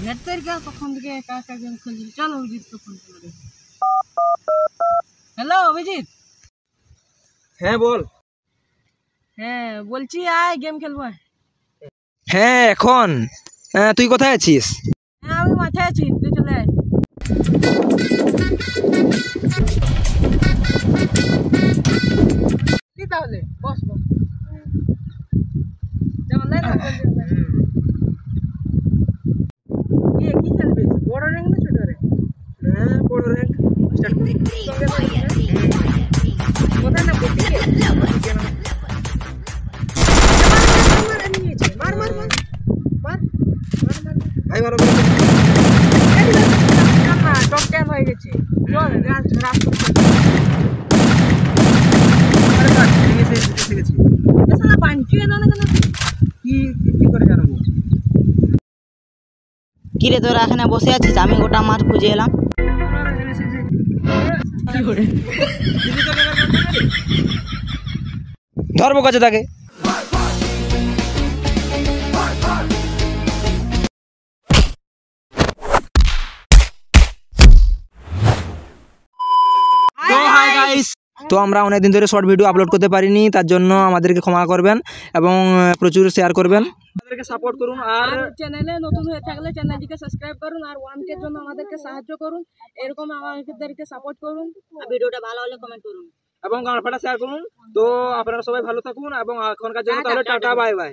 Net তের क्या তখন থেকে একা একা গেম খেলছি। চলো অভিজিৎ তো ফোন করে। হ্যালো অভিজিৎ। হ্যাঁ বল। হ্যাঁ বলছি আয় গেম খেলবো। হ্যাঁ এখন তুই কোথায় আছিস? হ্যাঁ আমি মাঠে আছি, তুই চলে আয়। কি তাহলে বস বস। যেমন না কি খেলবি? বড় র্যাঙ্ক না ছোট র্যাঙ্ক? হ্যাঁ বড় র্যাঙ্ক স্টার্ট করি। কোথায় না বসে মার মার মার মার মার ভাই ভালো করে টপ 10 হয়ে গেছে। চল রাজ রাজ আরে বাস এসে গেছি। এসলা পাঞ্চি এনো না কেন? কি কি করে জানবো? কি রে তোরা এখানে বসে আছিস? আমি গোটা মাঠ খুঁজে এলাম। ধরবো কাছে তাকে। তো আমরা অনেকদিন ধরে শর্ট ভিডিও আপলোড করতে পারিনি, তার জন্য আমাদেরকে ক্ষমা করবেন এবং প্রচুর শেয়ার করবেন, আমাদেরকে সাপোর্ট করুন। আর চ্যানেলে নতুন হয়ে থাকলে চ্যানেলটিকে সাবস্ক্রাইব করুন আর 1K এর জন্য আমাদেরকে সাহায্য করুন। এরকম আমাদেরকে সাপোর্ট করুন আর ভিডিওটা ভালো হলে কমেন্ট করুন এবং গান ফাটা শেয়ার করুন। তো আপনারা সবাই ভালো থাকুন এবং এখনকার জন্য তাহলে টাটা বাই বাই।